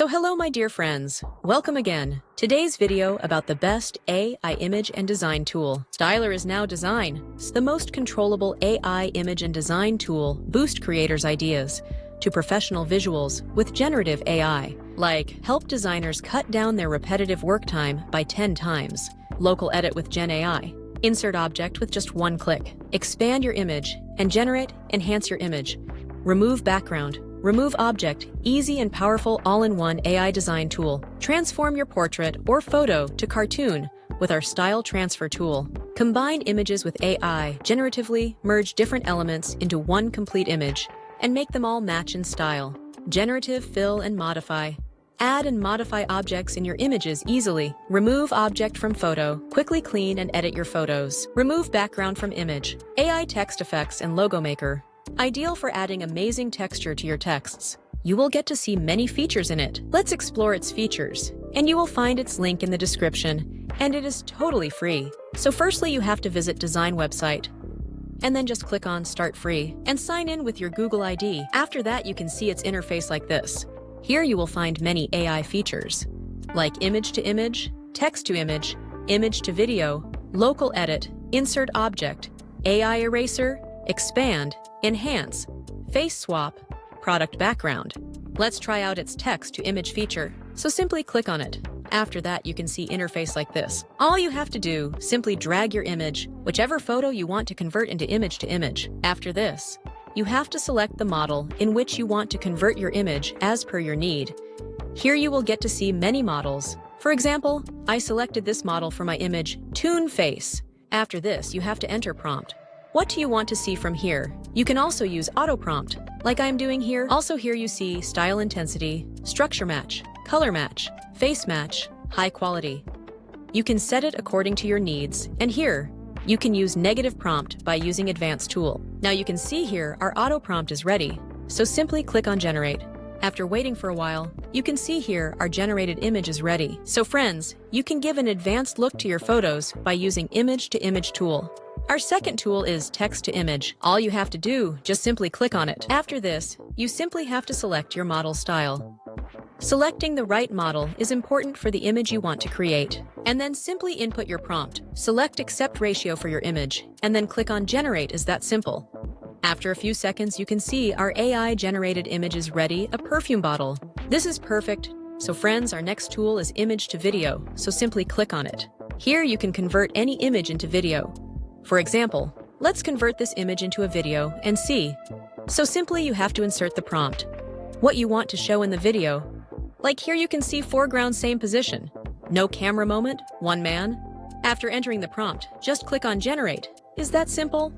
So hello my dear friends, welcome again. Today's video about the best AI image and design tool. Styler is now Dzine, the most controllable AI image and design tool. Boost creators' ideas to professional visuals with generative AI, like help designers cut down their repetitive work time by 10 times. Local edit with Dzine AI. Insert object with just one click. Expand your image and enhance your image. Remove background. Remove object, easy and powerful all-in-one AI design tool. Transform your portrait or photo to cartoon with our Style Transfer tool. Combine images with AI, generatively merge different elements into one complete image, and make them all match in style. Generative fill and modify. Add and modify objects in your images easily. Remove object from photo. Quickly clean and edit your photos. Remove background from image. AI text effects and logo maker. Ideal for adding amazing texture to your texts. You will get to see many features in it. Let's explore its features, and you will find its link in the description, and it is totally free. So firstly, you have to visit Dzine website, and then just click on Start Free, and sign in with your Google ID. After that, you can see its interface like this. Here you will find many AI features, like image to image, text to image to video, local edit, insert object, AI eraser, expand, enhance, face swap, product background. Let's try out its text to image feature, so simply click on it. After that, you can see interface like this. All you have to do, simply drag your image, whichever photo you want to convert into image to image. After this, you have to select the model in which you want to convert your image as per your need. Here you will get to see many models. For example, I selected this model for my image, Toon Face. After this, you have to enter prompt. What do you want to see from here? You can also use auto prompt, like I'm doing here. Also here you see style intensity, structure match, color match, face match, high quality. You can set it according to your needs, and here, you can use negative prompt by using advanced tool. Now you can see here our auto prompt is ready, so simply click on generate. After waiting for a while, you can see here our generated image is ready. So friends, you can give an advanced look to your photos by using image to image tool. Our second tool is text to image. All you have to do, just simply click on it. After this, you simply have to select your model style. Selecting the right model is important for the image you want to create. And then simply input your prompt. Select accept ratio for your image, and then click on generate. Is that simple? After a few seconds, you can see our AI generated image is ready, a perfume bottle. This is perfect. So friends, our next tool is image to video, so simply click on it. Here you can convert any image into video. For example, let's convert this image into a video and see. So simply you have to insert the prompt. What you want to show in the video. Like here you can see foreground same position. No camera moment, one man. After entering the prompt, just click on generate. Is that simple?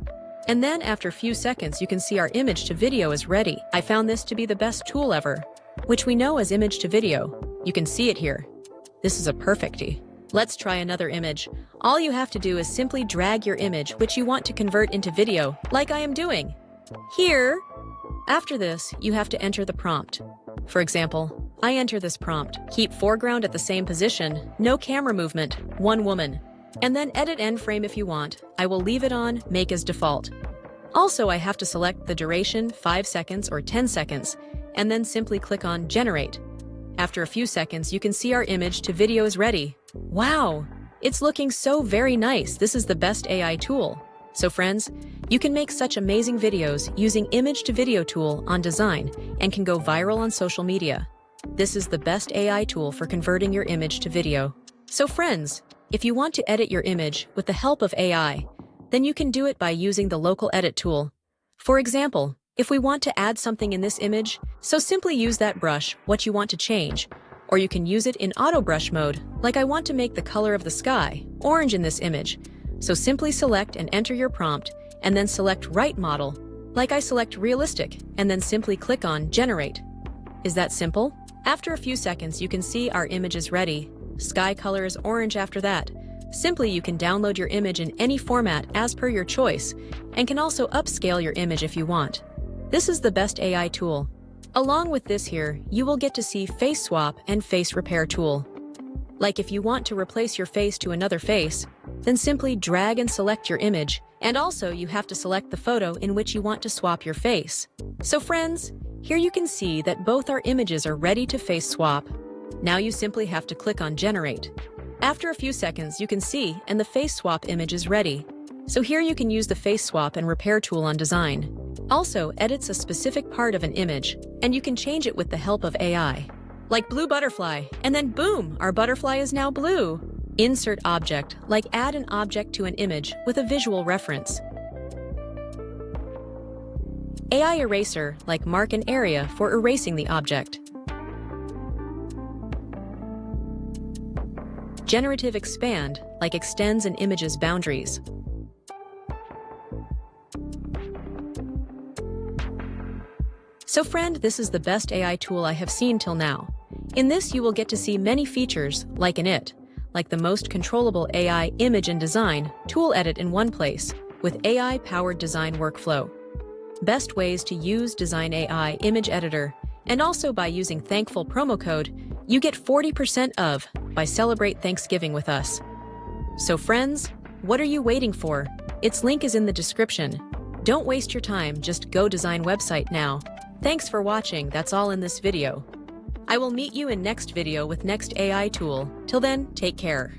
And then after a few seconds you can see our image to video is ready. I found this to be the best tool ever, which we know as image to video. You can see it here. This is a perfectie. Let's try another image. All you have to do is simply drag your image which you want to convert into video, like I am doing here. After this, you have to enter the prompt. For example, I enter this prompt. Keep foreground at the same position, no camera movement, one woman. And then edit end frame if you want. I will leave it on, make as default. Also, I have to select the duration, 5 seconds or 10 seconds, and then simply click on generate. After a few seconds, you can see our image to video is ready. Wow, it's looking so very nice. This is the best AI tool. So friends, you can make such amazing videos using image to video tool on Dzine and can go viral on social media. This is the best AI tool for converting your image to video. So friends, if you want to edit your image with the help of AI, then you can do it by using the local edit tool. For example, if we want to add something in this image, so simply use that brush, what you want to change, or you can use it in auto brush mode, like I want to make the color of the sky orange in this image. So simply select and enter your prompt, and then select right model, like I select realistic, and then simply click on generate. Is that simple? After a few seconds, you can see our image is ready. Sky color is orange after that. Simply you can download your image in any format as per your choice, and can also upscale your image if you want. This is the best AI tool. Along with this here, you will get to see face swap and face repair tool. Like if you want to replace your face to another face, then simply drag and select your image, and also you have to select the photo in which you want to swap your face. So friends, Here you can see that both our images are ready to face swap. Now you simply have to click on Generate. After a few seconds, you can see, and the face swap image is ready. So here you can use the face swap and repair tool on Dzine. Also, edits a specific part of an image, and you can change it with the help of AI. Like blue butterfly, and then boom, our butterfly is now blue. Insert object, like add an object to an image with a visual reference. AI eraser, like mark an area for erasing the object. Generative expand, like extends an image's boundaries. So friend, this is the best AI tool I have seen till now. In this, you will get to see many features, like in it, like the most controllable AI image and design tool edit in one place, with AI-powered design workflow. Best ways to use Dzine AI image editor, and also by using Thankful promo code, you get 40% off by Celebrate Thanksgiving with us. So friends, what are you waiting for? Its link is in the description. Don't waste your time, just go Dzine website now. Thanks for watching, that's all in this video. I will meet you in next video with next AI tool. Till then, take care.